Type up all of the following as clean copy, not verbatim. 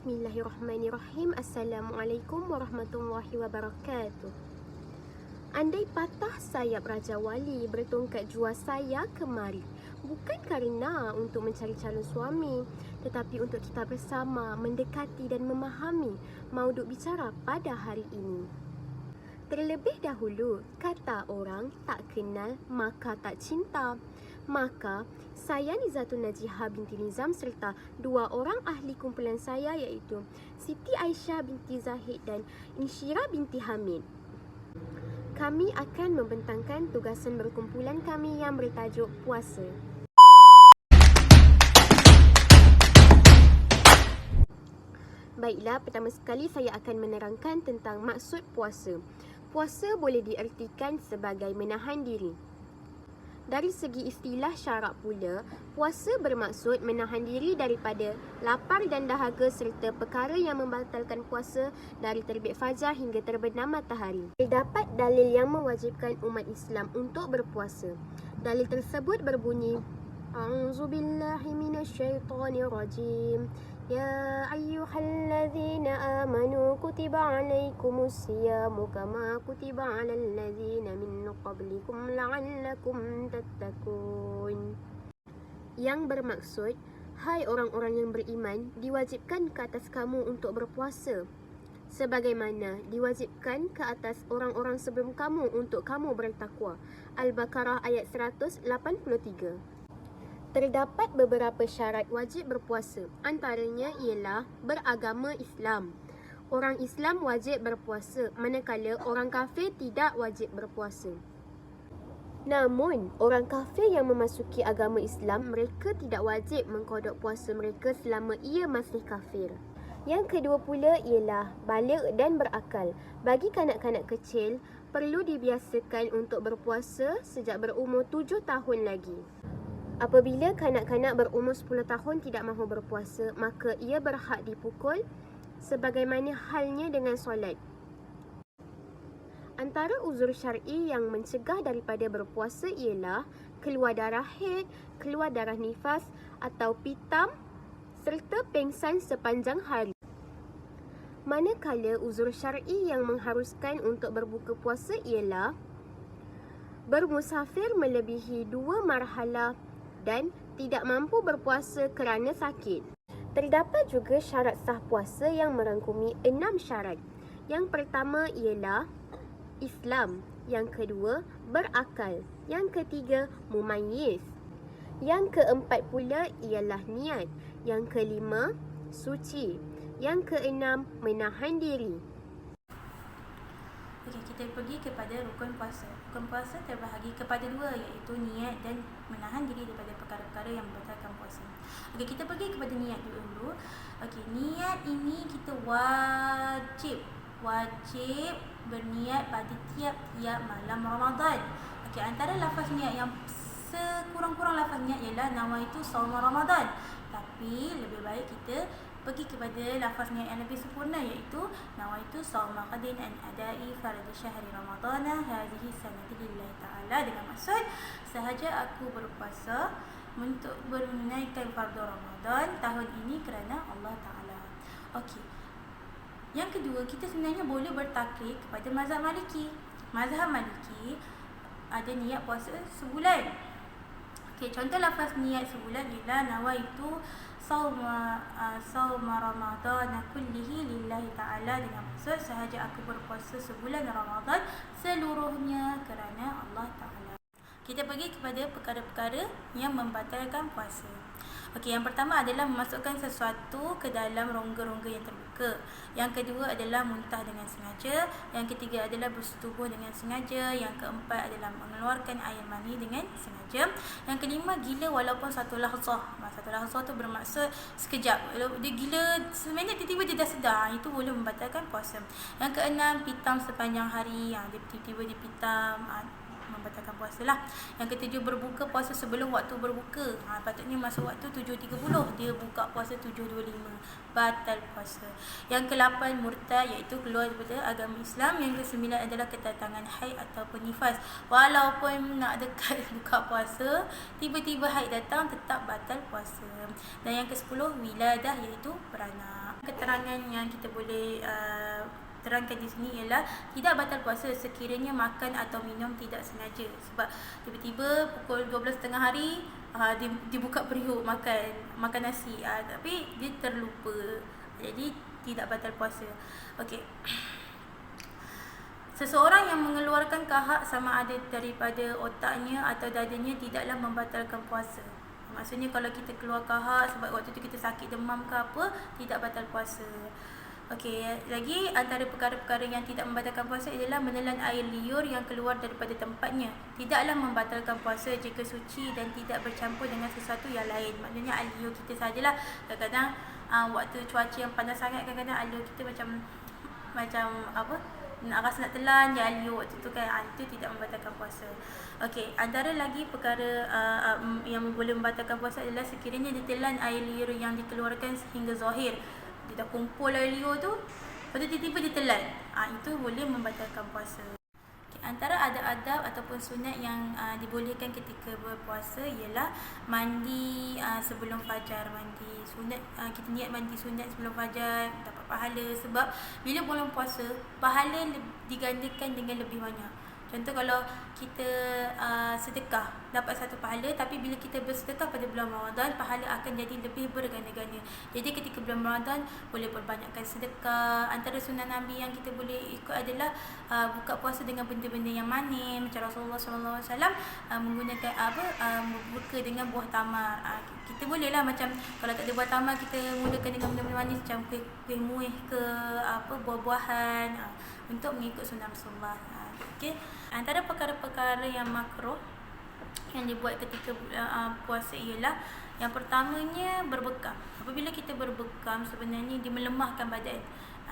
Bismillahirrahmanirrahim. Assalamualaikum warahmatullahi wabarakatuh. Andai patah sayap Raja Wali bertongkat jua saya kemari, bukan kerana untuk mencari calon suami, tetapi untuk kita bersama mendekati dan memahami mauduk bicara pada hari ini. Terlebih dahulu, kata orang tak kenal maka tak cinta. Maka, saya Nizatun Najihah binti Nizam serta dua orang ahli kumpulan saya iaitu Siti Aisyah binti Zahid dan Insyirah binti Hamid. Kami akan membentangkan tugasan berkumpulan kami yang bertajuk puasa. Baiklah, pertama sekali saya akan menerangkan tentang maksud puasa. Puasa boleh diertikan sebagai menahan diri. Dari segi istilah syarak pula, puasa bermaksud menahan diri daripada lapar dan dahaga serta perkara yang membatalkan puasa dari terbit fajar hingga terbenam matahari. Terdapat dalil yang mewajibkan umat Islam untuk berpuasa. Dalil tersebut berbunyi, A'udzubillahi minasyaitonirrajim. Ya ayyuhallazina amanu kutiba alaikumus siyamu kama kutiba alal ladzina min qablikum la'allakum tattaqun. Yang bermaksud, hai orang-orang yang beriman, diwajibkan ke atas kamu untuk berpuasa sebagaimana diwajibkan ke atas orang-orang sebelum kamu untuk kamu bertakwa. Al-Baqarah ayat 183. Terdapat beberapa syarat wajib berpuasa. Antaranya ialah beragama Islam. Orang Islam wajib berpuasa, manakala orang kafir tidak wajib berpuasa. Namun, orang kafir yang memasuki agama Islam, mereka tidak wajib mengkodok puasa mereka selama ia masih kafir. Yang kedua pula ialah baligh dan berakal. Bagi kanak-kanak kecil, perlu dibiasakan untuk berpuasa sejak berumur 7 tahun lagi. Apabila kanak-kanak berumur 10 tahun tidak mahu berpuasa, maka ia berhak dipukul sebagaimana halnya dengan solat. Antara uzur syar'i yang mencegah daripada berpuasa ialah keluar darah haid, keluar darah nifas atau pitam serta pengsan sepanjang hari. Manakala uzur syar'i yang mengharuskan untuk berbuka puasa ialah bermusafir melebihi 2 marhalah dan tidak mampu berpuasa kerana sakit. Terdapat juga syarat sah puasa yang merangkumi 6 syarat. Yang pertama ialah Islam, yang kedua berakal, yang ketiga mumayyiz, yang keempat pula ialah niat, yang kelima suci, yang keenam menahan diri. Okey, kita pergi kepada rukun puasa. Rukun puasa terbahagi kepada dua, iaitu niat dan menahan diri daripada perkara-perkara yang membatalkan puasa. Okey, kita pergi kepada niat dulu. Okey, niat ini kita wajib berniat pada tiap-tiap malam Ramadan. Okey, antara lafaz niat yang sekurang-kurang lafaz niat ialah nawaitu shaum Ramadan. Tapi lebih baik kita pergi kepada lafaz niat yang lebih sempurna, iaitu nawaitu shauma qadin an adai fardhi syahri ramadana hadhihi sanati lillahi ta'ala, dengan maksud sahaja aku berpuasa untuk menunaikan fardu Ramadan tahun ini kerana Allah Ta'ala. Okey. Yang kedua, kita sebenarnya boleh bertaklid kepada mazhab Maliki. Mazhab Maliki ada niat puasa sebulan. Okey, contoh lafaz niat sebulan ialah nawaitu sauma Ramadan kullihi lillahi ta'ala, dengan maksud sahaja aku berpuasa sebulan Ramadan seluruhnya kerana Allah Ta'ala. Kita pergi kepada perkara-perkara yang membatalkan puasa. Okey, yang pertama adalah memasukkan sesuatu ke dalam rongga-rongga yang terbuka. Yang kedua adalah muntah dengan sengaja. Yang ketiga adalah bersetubuh dengan sengaja. Yang keempat adalah mengeluarkan air mani dengan sengaja. Yang kelima, gila walaupun satu lahzah. Satu lahzah tu bermaksud sekejap. Dia gila seminit, tiba-tiba dia dah sedar. Itu boleh membatalkan puasa. Yang keenam, pitam sepanjang hari. Dia tiba-tiba dia pitam membatalkan puasa lah. Yang ketujuh, berbuka puasa sebelum waktu berbuka. Patutnya masuk waktu 7.30, dia buka puasa 7.25, batal puasa. Yang ke-8, murtad, iaitu keluar daripada agama Islam. Yang ke-9 adalah kedatangan haid ataupun nifas. Walaupun nak dekat buka puasa, tiba-tiba haid datang, tetap batal puasa. Dan yang ke-10, wiladah, iaitu beranak. Keterangan yang kita boleh terangkan di sini ialah tidak batal puasa sekiranya makan atau minum tidak sengaja. Sebab tiba-tiba pukul 12 tengah hari dibuka periuk makan nasi, tapi dia terlupa, jadi tidak batal puasa. Okey. Seseorang yang mengeluarkan kahak sama ada daripada otaknya atau dadanya tidaklah membatalkan puasa. Maksudnya kalau kita keluar kahak sebab waktu tu kita sakit demam ke apa, tidak batal puasa. Okey, lagi antara perkara-perkara yang tidak membatalkan puasa adalah menelan air liur yang keluar daripada tempatnya. Tidaklah membatalkan puasa jika suci dan tidak bercampur dengan sesuatu yang lain. Maknanya air liur kita sajalah. Kadang-kadang waktu cuaca yang panas sangat, kadang-kadang air liur kita macam apa, nak rasa nak telan je air liur waktu tu kan. Itu tidak membatalkan puasa. Okey, antara lagi perkara yang boleh membatalkan puasa adalah sekiranya ditelan air liur yang dikeluarkan sehingga zahir. Dia dah kumpul air liur tu, lepas tu tiba-tiba dia telan. Itu boleh membatalkan puasa. Okay, antara adab-adab ataupun sunat yang dibolehkan ketika berpuasa ialah mandi sebelum fajar. Mandi sunat, kita niat mandi sunat sebelum fajar, dapat pahala. Sebab bila bulan puasa, pahala digandakan dengan lebih banyak. Contoh kalau kita sedekah, dapat satu pahala, tapi bila kita bersedekah pada bulan Ramadan, pahala akan jadi lebih berganda-ganda. Jadi ketika bulan Ramadan, boleh perbanyakkan sedekah. Antara sunnah Nabi yang kita boleh ikut adalah buka puasa dengan benda-benda yang manis. Macam Rasulullah SAW menggunakan buka dengan buah tamar. Kita bolehlah macam kalau tak ada buah tamar, kita mulakan dengan benda-benda manis macam kuih muih ke buah-buahan, untuk mengikut sunnah Rasulullah. Okay. Antara perkara-perkara yang makruh yang dibuat ketika puasa ialah yang pertamanya berbekam. Apabila kita berbekam, sebenarnya dia melemahkan badan.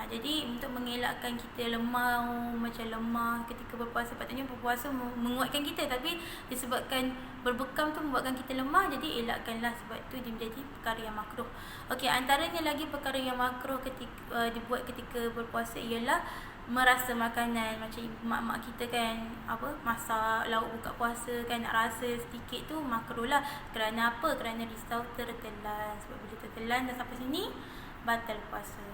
Jadi untuk mengelakkan kita macam lemah ketika berpuasa, patutnya berpuasa menguatkan kita, tapi disebabkan berbekam tu membuatkan kita lemah, jadi elakkanlah, sebab tu dia menjadi perkara yang makruh. Okey, antaranya lagi perkara yang makruh ketika dibuat ketika berpuasa ialah merasa makanan. Macam mak-mak kita kan masak lauk buka puasa kan, nak rasa sedikit tu makruh lah. Kerana apa? Kerana risau tertelan. Sebab bila tertelan dah sampai sini, batal puasa.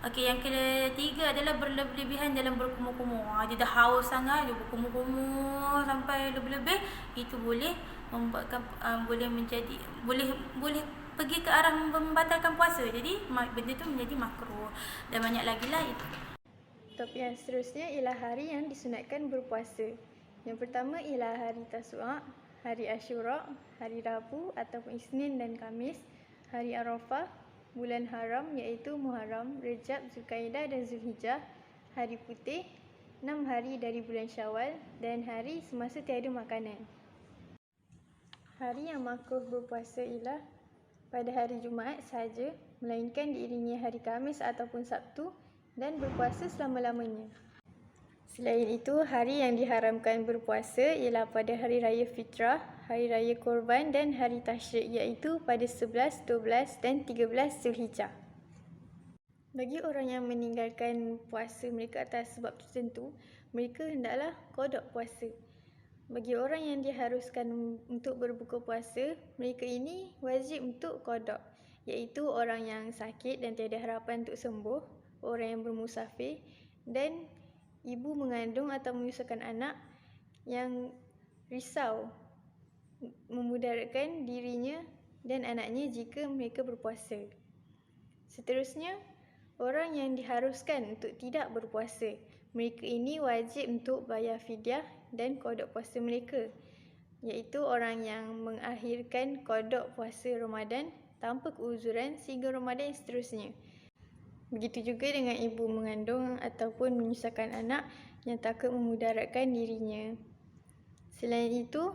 Okey, yang ketiga adalah berlebihan dalam berkumur-kumur. Dia dah haus sangat, dia berkumur-kumur sampai lebih-lebih, itu boleh membuatkan boleh pergi ke arah membatalkan puasa. Jadi benda tu menjadi makruh. Dan banyak lagi lah itu. Topik yang seterusnya ialah hari yang disunatkan berpuasa. Yang pertama ialah hari Tasu'a, hari Ashura, hari Rabu ataupun Isnin dan Khamis, hari Arafah, bulan haram iaitu Muharram, Rejab, Zulkaidah dan Zulhijjah, hari putih, 6 hari dari bulan Syawal dan hari semasa tiada makanan. Hari yang makruh berpuasa ialah pada hari Jumaat sahaja, melainkan diiringi hari Khamis ataupun Sabtu dan berpuasa selama-lamanya. Selain itu, hari yang diharamkan berpuasa ialah pada hari raya Fitrah, hari raya Korban dan hari Tasyrik, iaitu pada 11, 12 dan 13 Zulhijjah. Bagi orang yang meninggalkan puasa mereka atas sebab tertentu, mereka hendaklah qada puasa. Bagi orang yang diharuskan untuk berbuka puasa, mereka ini wajib untuk qada, iaitu orang yang sakit dan tiada harapan untuk sembuh, orang yang bermusafir, dan ibu mengandung atau menyusukan anak yang risau memudaratkan dirinya dan anaknya jika mereka berpuasa. Seterusnya, orang yang diharuskan untuk tidak berpuasa, mereka ini wajib untuk bayar fidyah dan qada puasa mereka, iaitu orang yang mengakhirkan qada puasa Ramadan tanpa keuzuran sehingga Ramadan yang seterusnya. Begitu juga dengan ibu mengandung ataupun menyusahkan anak yang takut memudaratkan dirinya. Selain itu,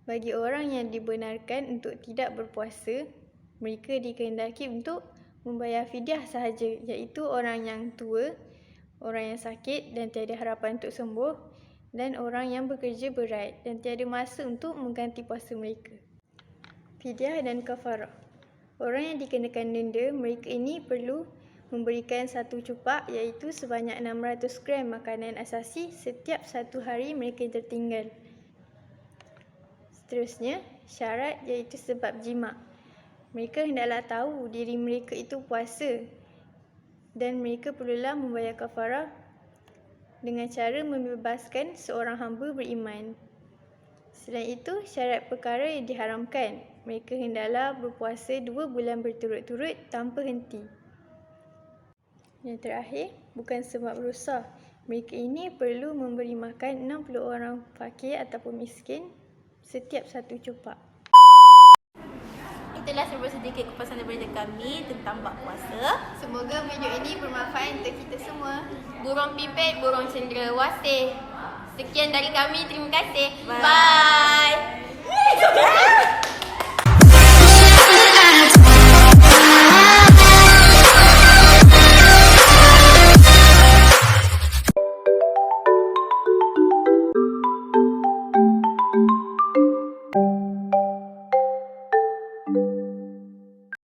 bagi orang yang dibenarkan untuk tidak berpuasa, mereka dikehendaki untuk membayar fidyah sahaja, iaitu orang yang tua, orang yang sakit dan tiada harapan untuk sembuh, dan orang yang bekerja berat dan tiada masa untuk mengganti puasa mereka. Fidyah dan kafarah. Orang yang dikenakan denda, mereka ini perlu memberikan satu cupak iaitu sebanyak 600 gram makanan asasi setiap satu hari mereka tertinggal. Seterusnya, syarat iaitu sebab jima'. Mereka hendaklah tahu diri mereka itu puasa dan mereka perlulah membayar kafarah dengan cara membebaskan seorang hamba beriman. Selain itu, syarat perkara yang diharamkan. Mereka hendaklah berpuasa 2 bulan berturut-turut tanpa henti. Yang terakhir, bukan sebab rusak. Mereka ini perlu memberi makan 60 orang fakir ataupun miskin setiap satu cupak. Itulah sedikit kupasan daripada kami tentang bab puasa. Semoga video ini bermanfaat untuk kita semua. Burung pipit, burung cenderawasih. Sekian dari kami, terima kasih. Bye. Bye.